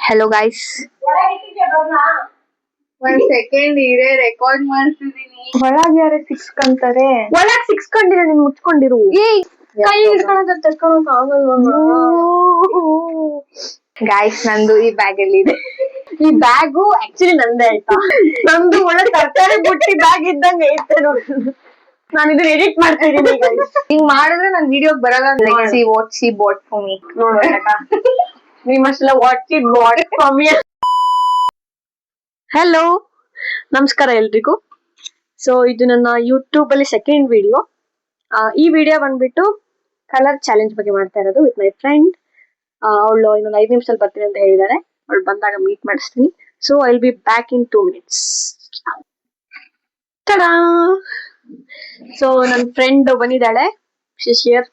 Hello guys. ಒಂದ್ second ಇರೇ record ಮಾಡ್ತಿದೀನಿ. ಒಳಗೆ ಯಾರೇ ಸಿಕ್ಸ್ಕಂತಾರೆ. ಒಳಗ್ ಸಿಕ್ಸ್ಕೊಂಡಿರ ನೀನ್ ಮುಚ್ಕೊಂಡಿರು. ಕೈ ಹಿಡ್ಕೊಳಕ ತರ್ಕೊಳಕ್ ಆಗಲ್ವ? ಗಾಯ್ಸ್ ನಂದು ಈ ಬ್ಯಾಗ್ ಅಲ್ಲಿ ಇದೆ. ಈ ಬ್ಯಾಗು ಆಕ್ಚುಲಿ ನಂದೇ ಆಯ್ತಾ. ನಂದು ಒಳ್ಳೆ ತರಕಾರಿ ಬುಟ್ಟಿ ಬ್ಯಾಗ್ ಇದ್ದಂಗೆ ಐತೆ ನೋಡಿ. ನಾನು ಇದನ್ನ ಎಡಿಟ್ ಮಾಡ್ತಾ ಇದೀನಿ ಈಗ. ಹಿಂಗ್ ಮಾಡಿದ್ರೆ ನನ್ ವಿಡಿಯೋಗ್ ಬರಲ್ಲ. Let's see what she bought for me. ನೋಡೋಣ. ನಿಮ್ಮಷ್ಟೆಲ್ಲ what she bought for me. Hello, ನಮಸ್ಕಾರ ಎಲ್ರಿಗೂ. ಸೊ ಇದು ನನ್ನ ಯೂಟ್ಯೂಬ್ ಅಲ್ಲಿ ಸೆಕೆಂಡ್ ವಿಡಿಯೋ. ಈ ವಿಡಿಯೋ ಬಂದ್ಬಿಟ್ಟು ಕಲರ್ ಚಾಲೆಂಜ್ ಬಗ್ಗೆ ಮಾಡ್ತಾ ಇರೋದು ವಿತ್ ಮೈ ಫ್ರೆಂಡ್. ಅವಳು ಇನ್ನೊಂದು 5 ನಿಮಿಷದಲ್ಲಿ ಬರ್ತೀನಿ ಅಂತ ಹೇಳಿದಾರೆ. ಅವಳು ಬಂದಾಗ ಮೀಟ್ ಮಾಡಿಸ್ತೀನಿ. So I will be back in 2 minutes. ತಡಾ. ಸೊ ನನ್ನ ಫ್ರೆಂಡ್ ಬಂದಿದ್ದಾಳೆ. She's here.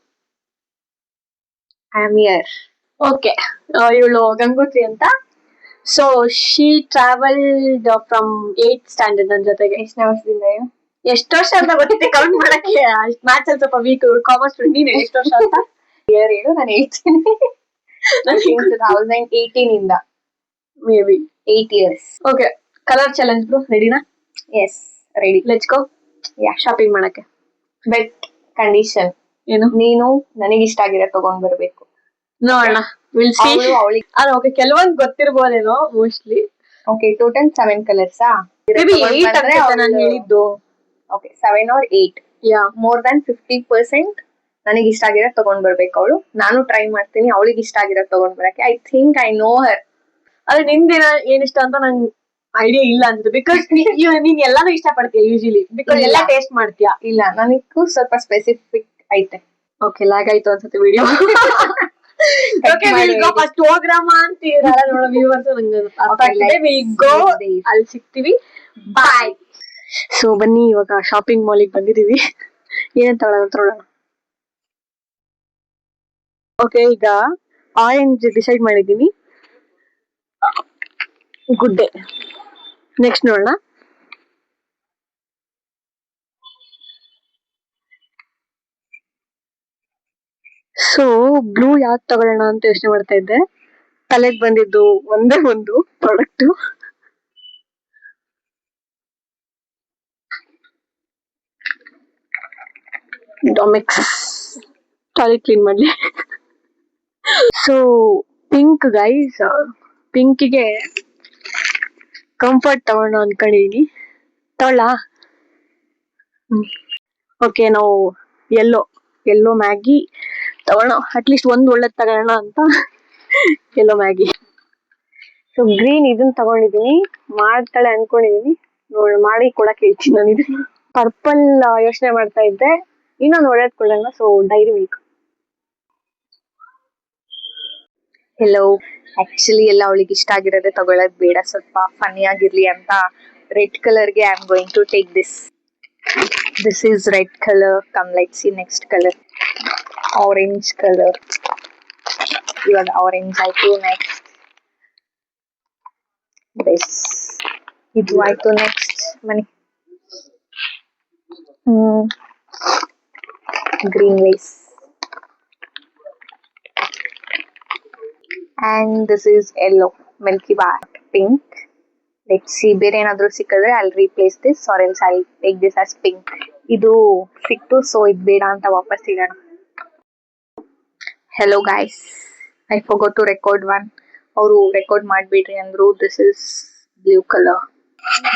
I am here. Okay, ಇವಳು ಗಂಗೋತ್ರಿ ಅಂತ. So she travelled from 8th standard ನನ್ನ ಜೊತೆಗೆ. ಎಷ್ಟು ವರ್ಷ ಅಂತ ಗೊತ್ತಿದೆ ಕೌಂಟ್ ಮಾಡಕ್ಕೆ. ಮ್ಯಾಥ್ಸ್ ಅಲ್ಲಿ ಸ್ವಲ್ಪ ವೀಕ್. ಕಾಮರ್ಸ್ ನೀನು ಎಷ್ಟು ವರ್ಷ ಅಂತ ಇಯರ್ ಹೇಳು, ನಾನು ಹೇಳ್ತೀನಿ. 2018 ಇಂದ maybe 8 years. Okay, colour challenge bro, ರೆಡಿನಾ? Yes, ready. Let's go. Shopping ಮಾಡಕ್ಕೆ. ಬೆಟ್ ಕಂಡೀಷನ್ ಏನು? ನೀನು ನನಗೆ ಇಷ್ಟ ಆಗಿರೋ ತಗೊಂಡ್ ಬರ್ಬೇಕು. ನೋಡೋಣ, ವಿಲ್ ಸಿ. ಅವಳಿಗೆ ಓಕೆ, ಕೆಲವೊಂದು ಗೊತ್ತಿರ್ಬೋದೇನೋ mostly. Okay, total 7 colours. Maybe 8 ಅಂತ ನಾನು ಹೇಳಿದ್ದು. Okay, 7 or 8. ಮೋರ್ ದನ್ 50% ನನಗೆ ಇಷ್ಟ ಆಗಿರೋ ತಗೊಂಡ್ ಬರ್ಬೇಕು ಅವಳು. ನಾನು ಟ್ರೈ ಮಾಡ್ತೀನಿ ಅವಳಿಗೆ ಇಷ್ಟ ಆಗಿರೋ ತಗೊಂಡ್ ಬರಕ್ಕೆ. ಐ ಥಿಂಕ್ ಐ ನೋ ಹರ್. ಅದೇ ನಿಂದೇನ ಏನ್ ಇಷ್ಟ ಅಂತ ನಂಗೆ ಐಡಿಯಾ ಇಲ್ಲ ಅಂತ. ಬಿಕಾಸ್ ನೀನ್ ಎಲ್ಲಾನು ಇಷ್ಟ ಪಡ್ತೀಯ ಯೂಶಲಿ. ಬಿಕಾಸ್ ಎಲ್ಲ ಟೇಸ್ಟ್ ಮಾಡ್ತೀಯಾ. ಇಲ್ಲ, ನನಗೂ ಸ್ವಲ್ಪ ಸ್ಪೆಸಿಫಿಕ್ ಐತೆ. ಓಕೆ, ಲಾಗ್ ಆಯ್ತು ಅನ್ಸುತ್ತೆ video. Okay, will go first programme ಅಂತೀರಲ್ಲ ನೋಡೋ ವ್ಯೂವರ್ಸ್. ನಂಗೆ ಅರ್ಥ ಆಗ್ತಿದೆ. ವಿಲ್ ಗೋ, ಅಲ್ಲಿ ಸಿಗ್ತೀವಿ. ಬಾಯ್. ಸೊ ಬನ್ನಿ, ಇವಾಗ ಶಾಪಿಂಗ್ ಮಾಲಿಗೆ ಬಂದಿದೀವಿ. ಏನಂತ ತಗೊಳ್ಳೋಣ. ಓಕೆ, ಈಗ ಆರೆಂಜ್ ಡಿಸೈಡ್ ಮಾಡಿದೀನಿ. Good day. ನೆಕ್ಸ್ಟ್ ನೋಡೋಣ. ಸೊ ಬ್ಲೂ ಯಾವ್ದು ತಗೊಳ್ಳೋಣ ಅಂತ ಯೋಚನೆ ಮಾಡ್ತಾ ಇದ್ದೆ. ತಲೆಗೆ ಬಂದಿದ್ದು ಒಂದೇ ಒಂದು ಪ್ರಾಡಕ್ಟ್. ಡೊಮೆಕ್ಸ್ ಟಾಯ್ಲೆಟ್ ಕ್ಲೀನ್ ಮಾಡ್ಲಿ. ಸೊ ಪಿಂಕ್ ಗೈಸ್, ಪಿಂಕಿಗೆ ಕಂಫರ್ಟ್ ತಗೋಣ ಅನ್ಕೊಂಡಿದೀನಿ. ತಗೊಳ್ಳ. ಓಕೆ, ನಾವು ಎಲ್ಲೋ ಮ್ಯಾಗಿ ತಗೋಣ. ಅಟ್ಲೀಸ್ಟ್ ಒಂದು ಒಳ್ಳೇದು ತಗೋಣ ಅಂತ ಎಲ್ಲೋ ಮ್ಯಾಗಿ. ಸೊ ಗ್ರೀನ್ ಇದನ್ನ ತಗೊಂಡಿದೀನಿ. ಮಾಡ್ತಾಳೆ ಅನ್ಕೊಂಡಿದೀನಿ. ಮಾಡಿ ಕೊಡಕ್ ಹೇಳ್ತೀನಿ ನಾನು. ಇದು ಪರ್ಪಲ್ ಯೋಚನೆ ಮಾಡ್ತಾ ಇದ್ದೆ. ಇನ್ನೊಂದು ಒಳ್ಳೇದ್ ಕೊಡೋಣ. So dairy milk. Hello, actually ಎಲ್ಲ ಅವಳಿಗೆ ಇಷ್ಟ ಆಗಿರೋದೇ ತಗೊಳ್ಳೋದು ಬೇಡ, ಸ್ವಲ್ಪ ಫನ್ನಿ ಆಗಿರ್ಲಿ ಅಂತ ರೆಡ್ ಕಲರ್ಗೆ I am going to take this. This is red colour. Come let's see next colour. Orange colour. ಇವಾಗ ಆರೆಂಜ್ ಆಯ್ತು. Next this. ಇದು ಆಯ್ತು. Next money green Lay's. And this is yellow, Milky Bar, pink. Let's see, ಬೇರೆ ಏನಾದ್ರು ಸಿಕ್ಕಿದ್ರೆ I'll replace this or else I'll take this as pink. ಇದು ಸಿಕ್ತು, so ಇದು ಬೇಡ ಅಂತ ವಾಪಸ್ ಇಡೋಣ. Hello guys, I forgot to record one. ಅವರು ರೆಕಾರ್ಡ್ ಮಾಡ್ಬಿಡ್ರಿ ಅಂದ್ರು. This is blue color.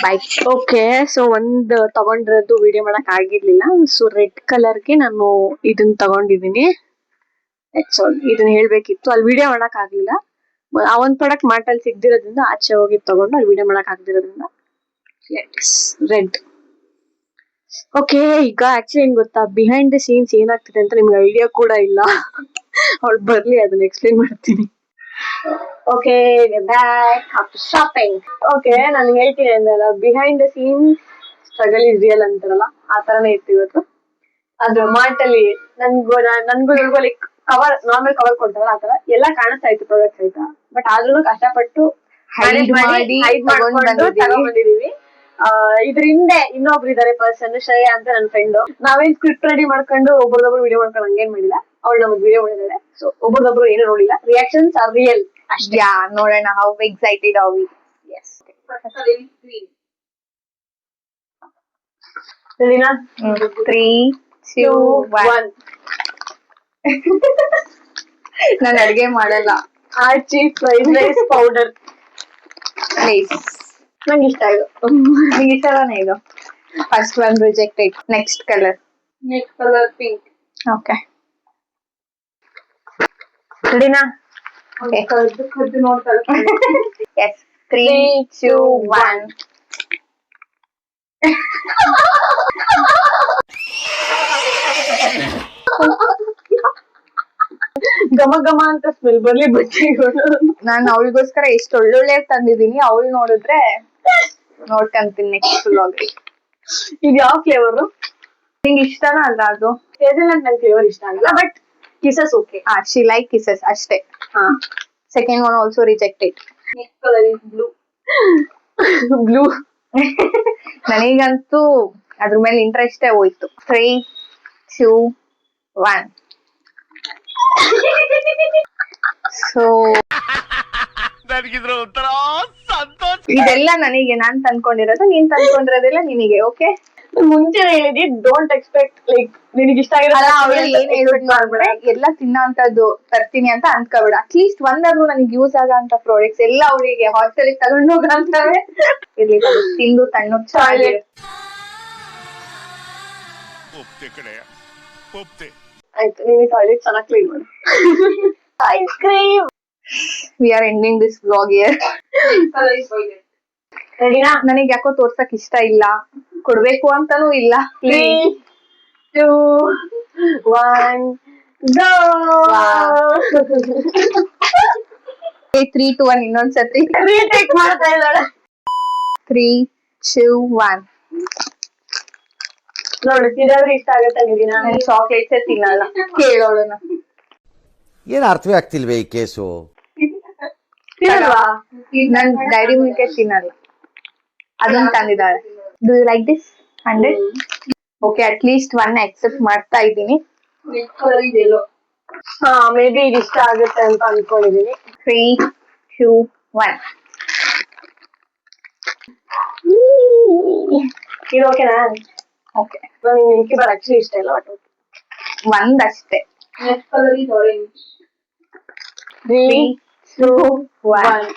Bye. Okay, so ಒಂದು ತಗೊಂಡಿರೋದು ವಿಡಿಯೋ ಮಾಡಕ್ ಆಗಿರ್ಲಿಲ್ಲ. ಸೊ ರೆಡ್ ಕಲರ್ಗೆ ನಾನು ಇದನ್ನ ತಗೊಂಡಿದೀನಿ. ಇದನ್ನ ಹೇಳ್ಬೇಕಿತ್ತು, ಅಲ್ಲಿ ವಿಡಿಯೋ ಮಾಡಕ್ ಆಗ್ಲಿಲ್ಲ. ಆ ಒಂದ್ ಪ್ರಾಡಕ್ಟ್ ಮಾರ್ಟಲ್ಲಿ ಸಿಗ್ದಿರೋದ್ರಿಂದ ಆಚೆ ಹೋಗಿ ತಗೊಂಡು ಅಲ್ಲಿ ವಿಡಿಯೋ ಮಾಡಕ್ ಆಗ್ದಿರೋದ್ರಿಂದ ರೆಡ್. ಓಕೆ, ಈಗ ಆಕ್ಚುಲಿ ಏನ್ ಗೊತ್ತಾ, ಬಿಹೈಂಡ್ ದ ಸೀನ್ಸ್ ಏನಾಗ್ತಿದೆ ಅಂತ ನಿಮ್ಗೆ ಐಡಿಯಾ ಕೂಡ ಇಲ್ಲ. ಅವ್ಳು ಬರ್ಲಿ, ಅದನ್ನ ಎಕ್ಸ್ಪ್ಲೇನ್ ಮಾಡ್ತೀನಿ. Okay, shopping. ಓಕೆ, ನಾನು ಹೇಳ್ತೀನಿ ಅಂದಲ್ಲ, behind the scenes struggle is real ಅಂತಾರಲ್ಲ, ಆ ತರನೇ ಇತ್ತು ಇವತ್ತು. ಅದು ಮಾರ್ಟಲ್ಲಿ ನನ್ಗೂ ಲೈಕ್ ಕವರ್, ನಾರ್ಮಲ್ ಕವರ್ ಕೊಡ್ತಾರಲ್ಲ ಆ ತರ ಎಲ್ಲ ಕಾಣಿಸ್ತಾ ಇತ್ತು ಪ್ರಾಡಕ್ಟ್ಸ್ ಆಯ್ತಾ. ಬಟ್ ಆದ್ರೂ ಕಷ್ಟಪಟ್ಟು ಹೈಡ್ ಮಾಡಿ ತಗೊಂಡ್ಬಂದಿದೀವಿ. ಇದ್ರ ಹಿಂದೆ ಇನ್ನೊಬ್ರು ಇದಾರೆ ಪರ್ಸನ್, ಶ್ರೇಯಾ ಅಂತ ನನ್ನ ಫ್ರೆಂಡ್. ನಾವೇನ್ ಸ್ಕ್ರಿಪ್ಟ್ ರೆಡಿ ಮಾಡ್ಕೊಂಡು ಒಬ್ಬರೊಬ್ಬರು ವಿಡಿಯೋ ಮಾಡ್ಕೊಂಡು ಹಂಗೇನ್ ಮಾಡಿಲ್ಲ. ಅವಳು ನಮ್ಗೆ ವಿಡಿಯೋ ಮಾಡಿದಾಳೆ. ಸೊ ಒಬ್ಬರೊಬ್ರು ಏನು ನೋಡಿಲ್ಲ. Reactions R real. ಯಾ ನೋಡೋಣ how excited are we. Yes ರೆಡಿನಾ 3 2 1. ನಾನು ಅಡ್ಗೆ ಮಾಡಲ್ಲ. Aachi fried rice powder please. ನಂಗೆ ಇಷ್ಟ ಇದು. ನಿಂಗೆ ಇಷ್ಟನೇ ಇದು. First one rejected. Next colour pink. Okay ರೆಡಿನಾ Okay. ಕದ್ದು ನೋಡ್ತಾರೆ. ಎಸ್ 3 2 1. ಘಮ ಘಮ ಅಂತ ಸ್ಮೆಲ್ ಬರ್ಲಿ ಬಜ್ಜಿಗಳು. ನಾನು ಅವಳಿಗೋಸ್ಕರ ಎಷ್ಟು ಒಳ್ಳೊಳ್ಳೆ ತಂದಿದ್ದೀನಿ. ಅವಳು ನೋಡಿದ್ರೆ ನೋಡ್ಕೊಂತೀನಿ ನೆಕ್ಸ್ಟ್ ವ್ಲಾಗ್. ಇದು ಯಾವ ಫ್ಲೇವರ್? ನಿಂಗೆ ಇಷ್ಟನಾ ಅಲ್ಲ ಅದು? ಹೇಸಲ್ನಟ್ ನಂಗೆ ಫ್ಲೇವರ್ ಇಷ್ಟ ಆಗಲ್ಲ, ಬಟ್ ಕಿಸಸ್ ಓಕೆ. ಶಿ ಲೈಕ್ ಕಿಸಸ್ ಅಷ್ಟೇ. ಹಾ, second one also rejected. Next colour is blue. Blue ನನಗಂತೂ ಅದ್ರ ಮೇಲೆ ಇಂಟ್ರೆಸ್ಟೇ ಹೋಯ್ತು. 3 2 1. ಸೊ ನನಗಿದ್ರ ಒಂಥರ ಸಂತೋಷ. ಇದೆಲ್ಲ ನನಗೆ ನಾನ್ ತಂದ್ಕೊಂಡಿರೋದು, ನೀನ್ ತಂದ್ಕೊಂಡಿರೋದೆಲ್ಲ ನಿನಗೆ. ಓಕೆ, ಮುಂಚೆ ಹೇಳಿದಿ ಡೋಂಟ್ ಎಕ್ಸ್ಪೆಕ್ಟ್ ಲೈಕ್ ನಿನಗೆ ಇಷ್ಟ ಆಗಿರೋ ಏನ್ ಹೇಳ್ಬಿಟ್ರೆ ಎಲ್ಲ ತಿನ್ನೋ ಅಂತದ್ದು ತರ್ತೀನಿ ಅಂತ ಅನ್ಕೋಬೇಡ. ಅಟ್ಲೀಸ್ಟ್ ಒಂದಾದ್ರು ನನಗೆ ಯೂಸ್ ಆಗೋ ಅಂತ ಪ್ರಾಡಕ್ಟ್ಸ್ ಎಲ್ಲ ಅವಳಿಗೆ ಹಾಸ್ಟೆಲ್ ತಗೊಂಡು ಹೋಗಂತವೆ ಇರ್ಲಿ. ತಿಂದು ತಣ್ಣು ಟಾಯ್ಲೆಟ್. ಒಪ್ತೆ ಕಡೆ ಒಪ್ತೆ. ಆಯ್ತು, ನೀನು ಟಾಯ್ಲೆಟ್ ಚೆನ್ನಾಗಿ ಕ್ಲೀನ್ ಮಾಡು. Ice cream. We are ending this vlog here. ರೆಡಿನಾ? ನನಗೆ ಯಾಕೋ ತೋರ್ಸಕ್ ಇಷ್ಟ ಇಲ್ಲ, ಕೊಡ್ಬೇಕು ಅಂತಾನೂ ಇಲ್ಲ. 3 2 1 ಗೋ. 3 2 1 ಇನ್ನೊಂದ್ಸತಿ ರೀಟೇಕ್ ಮಾಡ್ತಾ ಇದ್ದಾಳೆ. 3 2 1. ನೋಡು, ಇದಾದ್ರೆ ಇಷ್ಟ ಆಗತ್ತೆ ನಿದಿನ. ನಾನು ಚಾಕ್ಲೇಟ್ಸೇ ತಿನ್ನಲ್ಲ. ಕೇಳೋಳನ ಏನು ಅರ್ಥವೇ ಆಗ್ತಿಲ್ವೇ ಈ ಕೇಸು? ತಿನ್ನಲ್ವಾ? ನನ್ ಡೈರಿ ಮಿಲ್ಕ್ ತಿನ್ನಲ್ಲ. ಅದನ್ನ ತಂದಿದ್ದಾಳೆ. Do you like this 100? Okay, at least one accept ಮಾಡ್ತಾ ಇದ್ದೀನಿ. ಹಾ, ಮೇ ಬಿ ಇದು ಇಷ್ಟ ಆಗುತ್ತೆ ಅಂತ ಅನ್ಕೊಂಡಿದೀನಿ. 3 2 1. ಇದು ಓಕೆನಾ? ಓಕೆ, ನನಗೆ ಮಿಲ್ಕಿ ಬಾರ್ ಆಕ್ಚುಲಿ ಇಷ್ಟ ಇಲ್ಲ, ಬಟ್ ಒಂದಷ್ಟೇ. Next colour is orange. 3 2 1.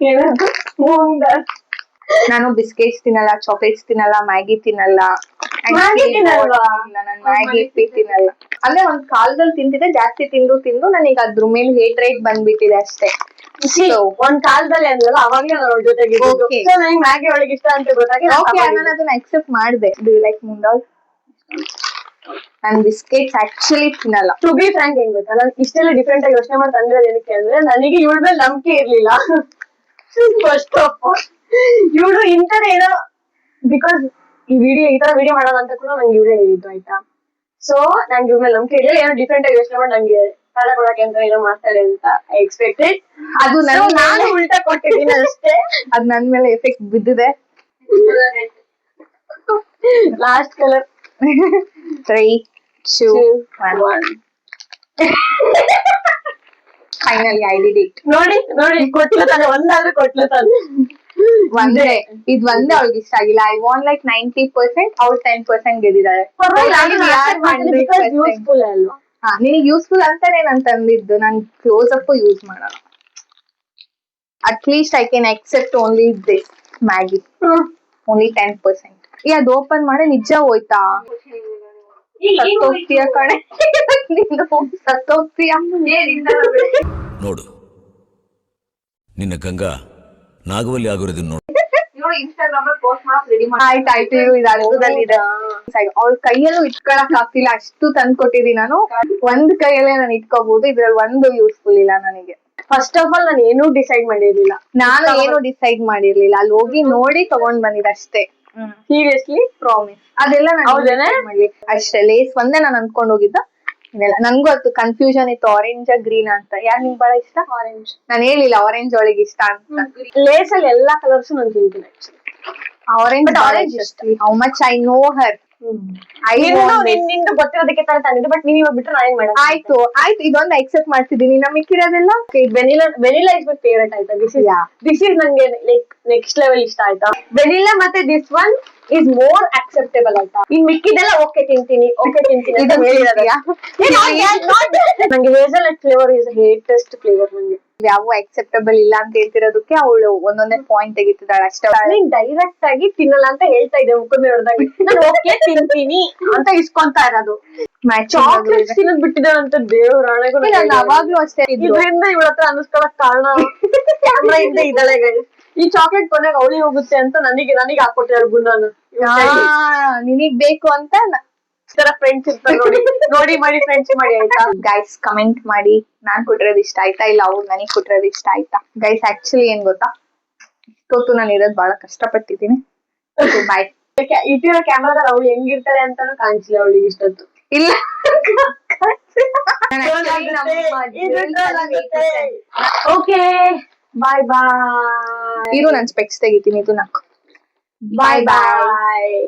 ಏನದು? ನಾನು ಬಿಸ್ಕೆಟ್ಸ್ ತಿನ್ನಲ್ಲ, ಚಾಕ್ಲೇಟ್ಸ್ ತಿನ್ನಲ್ಲ, ಮ್ಯಾಗಿ ತಿನ್ನಲ್ಲ. ಮ್ಯಾಗಿ ತಿನ್ನಲ್ವಾ? ನಾನು ಮ್ಯಾಗಿ ತಿನ್ನಲ್ಲ. ಅಂದ್ರೆ ಒಂದ್ ಕಾಲದಲ್ಲಿ ತಿಂತಿದ್ದೆ, ಜಾಸ್ತಿ ತಿಂದು ನನಗೆ ಅದ್ರ ಮೇಲೆ ಹೇಟ್ ರೇಟ್ ಬಂದ್ಬಿಟ್ಟಿದೆ ಅಷ್ಟೇ. ಒಂದ್ ಕಾಲದಲ್ಲಿ ಅಂದ್ರಲ್ಲ, ಅವಾಗ್ಲೇ ನಾನು ಜೊತೆಗೆ Okay. ನನಗೆ ಮ್ಯಾಗಿ ಒಳಗೆ ಇಷ್ಟ ಅಂತ ಗೊತ್ತಾಗಿ ನಾನು ಅದನ್ನ ಅಕ್ಸೆಪ್ಟ್ ಮಾಡಿದೆ. ಡು ಯು ಲೈಕ್ ಮುಂಡಾಲ್? ನಾನು ಬಿಸ್ಕೆಟ್ಸ್ ಆಕ್ಚುಲಿ ತಿನ್ನಲ್ಲ. ಟು ಬಿ ಫ್ರಾಂಕ್ ಹೆಂಗ್ ಗೊತ್ತಾ, ನಾನು ಇಷ್ಟೆಲ್ಲ ಡಿಫ್ರೆಂಟ್ ಆಗಿ ಯೋಚನೆ ಮಾಡಿ ತಂದಿರೋದು ಏನಕ್ಕೆ ಅಂದ್ರೆ, ನನಗೆ ಇವಳ ಮೇಲೆ ನಂಬಿಕೆ ಇರ್ಲಿಲ್ಲ. ಫಸ್ಟ್ ಆಫ್ ಆಲ್ ಇವಳು ಇಂತರ ಏನೋ, ಬಿಕಾಸ್ ಈ ತರ ವಿಡಿಯೋ ಮಾಡೋಣ ಅಂತ ಕೂಡ ನಂಗೆ ಇವಳೇ ಹೇಳಿದ್ದು, ಆಯ್ತಾ. ಸೊ ನಂಗೆ ಇವ್ರ ಮೇಲೆ ನಂಬಿಕೆ ಇರಲಿಲ್ಲ. ಏನೋ ಡಿಫ್ರೆಂಟ್ ಆಗಿ ಯೋಚನೆ ಮಾಡಿ ನಂಗೆ ಕಾಲ ಕೊಡಕ್ಕೆ ಅಂತ ಏನೋ ಮಾಡ್ತಾಳೆ ಅಂತ ಐ ಎಕ್ಸ್ಪೆಕ್ಟೆಡ್. ಅದು ನಾನು ಉಲ್ಟಾ ಕೊಟ್ಟಿದ್ದೀನಿ ಅಷ್ಟೇ. ಅದ್ ನನ್ ಮೇಲೆ ಎಫೆಕ್ಟ್ ಬಿದ್ದಿದೆ. Last colour 3 2 1. Finally I did it. ನೋಡಿ ಕೊಟ್ಲು ತಾನೆ, ಒಂದಾದ್ರೂ ಕೊಟ್ಲು ತಾನೆ. ಒಂದೇ ಇದು ಒಂದೇ ಅವಳಿಗೆ ಇಷ್ಟ ಆಗಿಲ್ಲ. ಐ ವಾಂಟ್ ಲೈಕ್ 90%, ಅವ್ಳು 10% ಗೆದ್ದಿದ್ದಾಳೆ. ಯೂಸ್ಫುಲ್ ಅಲ್ವಾ? ನಿನಗೆ ಯೂಸ್ಫುಲ್ ಅಂತಾನೆ ನಾನು ತಂದಿದ್ದು. ನಾನು ಕ್ಲೋಸ್ ಅಪ್ ಯೂಸ್ ಮಾಡಲ್ಲ. At least I can accept only this Maggi. Only 10%. ಅದು ಓಪನ್ ಮಾಡಿ ನಿಜ ಹೋಯ್ತಾ? ಸತ್ತೋಗ್ತೀಯ ಕಣೆ. ಸತ್ತೋಗ್ತೀಯ. ನೋಡು, ನಿನ್ನ ಗಂಗಾ ನಾಗವಲ್ಲಿ ಆಗಿರೋದನ್ನ ನೋಡು. ಆಯ್ತಾಯ್ತು, ಇದು ಅರ್ಧದಲ್ಲಿ ಇದೆ. ಅವ್ಳ ಕೈಯಲ್ಲೂ ಇಟ್ಕೊಳಕ್ ಆಗ್ತಿಲ್ಲ, ಅಷ್ಟು ತಂದು ಕೊಟ್ಟಿದ್ದೀನಿ ನಾನು. ಒಂದ್ ಕೈಯಲ್ಲೇ ನಾನು ಇಟ್ಕೋಬಹುದು, ಇದ್ರಲ್ಲಿ ಒಂದು ಯೂಸ್ಫುಲ್ ಇಲ್ಲ ನನಗೆ. ಫಸ್ಟ್ ಆಫ್ ಆಲ್ ನಾನು ಏನೂ ಡಿಸೈಡ್ ಮಾಡಿರ್ಲಿಲ್ಲ. ನಾನು ಏನು ಡಿಸೈಡ್ ಮಾಡಿರ್ಲಿಲ್ಲ, ಅಲ್ಲಿ ಹೋಗಿ ನೋಡಿ ತಗೊಂಡ್ ಬಂದಿದ್ದೆ ಅಷ್ಟೇ. Seriously promise. ಅದೆಲ್ಲ ನಾನು ಅಷ್ಟೇ. ಲೇಸ್ ಒಂದೇ ನಾನು ಅನ್ಕೊಂಡ್ ಹೋಗಿದ್ದ. ನನ್ಗೂ ಅದು ಕನ್ಫ್ಯೂಷನ್ ಇತ್ತು, ಆರೆಂಜ್ ಗ್ರೀನ್ ಅಂತ. ಯಾರು ನಿಂಗೆ ಬಹಳ ಇಷ್ಟ? ಆರೆಂಜ್. ನಾನು ಹೇಳಿಲ್ಲ ಆರೆಂಜ್ ಒಳಗೆ ಇಷ್ಟ ಅಂತ. ಲೇಸ್ ಅಲ್ಲಿ ಎಲ್ಲಾ ಕಲರ್ಸ್ ನಾನು ತಿಂತೀನಿ. ಆರೆಂಜ್ ಇಷ್ಟ. ಹೌ ಮಚ್ ಐ ನೋ ಹರ್. ನಿಂದು ಗೊತ್ತಿರೋದಕ್ಕೆ ತರ ತಂದಿದ್ದು, ಬಟ್ ನೀನ್ ಇವಾಗ ಬಿಟ್ರೆ ನಾನೇನ್ ಮಾಡ. ಆಯ್ತು ಇದೊಂದು ಅಕ್ಸೆಪ್ಟ್ ಮಾಡ್ತಿದ್ದೀನಿ. ನಾ ಮಿಕ್ಕಿರೋದೆಲ್ಲ ವೆನಿಲಾ ಇಸ್ ಮೈ ಫೇವರೇಟ್ ಆಯ್ತಾ. ದಿಸ್ ಇಸ್ ನಂಗೆ ಲೈಕ್ ನೆಕ್ಸ್ಟ್ ಲೆವೆಲ್ ಇಷ್ಟ ಆಯ್ತಾ. ವೆನಿಲಾ ಮತ್ತೆ this one is more acceptable ಆಯ್ತಾ. ಇನ್ ಮಿಕ್ಕಿದೆಲ್ಲ ಓಕೆ ತಿಂತೀನಿ ಅಂತ ಹೇಳಿರೋದಾ. ನಂಗೆ ಹೇಸಲ್ನಟ್ ಫ್ಲೇವರ್ ಇಸ್ ಹೇಟೆಸ್ಟ್ ಫ್ಲೇವರ್. ನಂಗೆ ಯಾವ ಅಕ್ಸೆಪ್ಟಬಲ್ ಇಲ್ಲ ಅಂತ ಹೇಳ್ತಿರೋದಕ್ಕೆ ಅವಳು ಒಂದೊಂದೇ ಪಾಯಿಂಟ್ ತೆಗಿತಿದ್ದಾಳೆ ಅಷ್ಟೇ. ನೀನ್ ಡೈರೆಕ್ಟ್ ಆಗಿ ತಿನ್ನಲ್ಲ ಅಂತ ಹೇಳ್ತಾ ಇದ್ದೆ ಮುಖದ ನೋಡಿದಾಗ. ನಾನು ಓಕೆ ತಿಂತೀನಿ ಅಂತ ಇಸ್ಕೊಂತಾ ಇರೋದು. ಚಾಕ್ಲೇಟ್ ತಿನ್ನೋದ್ ಬಿಟ್ಟಿದ್ದಾಳಂತ ದೇವ್ರ ಹಣೆಗೂ. ಅವಾಗ್ಲೂ ಅಷ್ಟೇ. ಇದ್ರಿಂದ ಇವಳ ಹತ್ರ ಅನ್ನಿಸ್ಕೊಳಕ್ ಕಾರಣ ಕ್ಯಾಮ್ರಾ ಹಿಂದೆ ಇದ್ದಾಳೆ ಗೈಸ್. ಈ ಚಾಕ್ಲೇಟ್ ಕೊನೆಗೆ ಅವಳಿ ಹೋಗುತ್ತೆ ಅಂತ ನನಗೆ ಹಾಕೊಟ್ಟಿದ್ದಾರೆ ಗುಂಡಾನು. ನಿನಗ್ ಬೇಕು ಅಂತ ತರ ಫ್ರೆಂಡ್ಸ್ ಇರ್ತಾರೆ ನೋಡಿ ಮಾಡಿ ಫ್ರೆಂಡ್ಸ್ ಮಾಡಿ ಆಯ್ತಾ. ಗೈಸ್ ಕಮೆಂಟ್ ಮಾಡಿ, ನಾನ್ ಕೊಟ್ಟಿರೋದು ಇಷ್ಟ ಆಯ್ತಾ ಇಲ್ಲ ಅವ್ರು ನನಗ್ ಕೊಟ್ಟಿರೋದು ಇಷ್ಟ ಆಯ್ತಾ. ಗೈಸ್ ಆಕ್ಚುಲಿ ಏನ್ ಗೊತ್ತಾ, ಇಷ್ಟೊತ್ತು ನಾನು ಇರೋದು ಬಹಳ ಕಷ್ಟಪಟ್ಟಿದ್ದೀನಿ. ಬಾಯ್. ಇಟ್ಟಿರೋ ಕ್ಯಾಮ್ರಾದಲ್ಲಿ ಅವಳು ಹೆಂಗಿರ್ತಾಳೆ ಅಂತಾನು ಕಾಣಿಸಿಲ್ಲ ಅವಳಿಗೆ ಇಷ್ಟೊತ್ತು. ಇಲ್ಲ ಓಕೆ ಬಾಯ್ ಇರು, ನಾನು ಸ್ಪೆಕ್ಸ್ ತೆಗಿತೀನಿ. ಇದು ನಾಕು. ಬಾಯ್.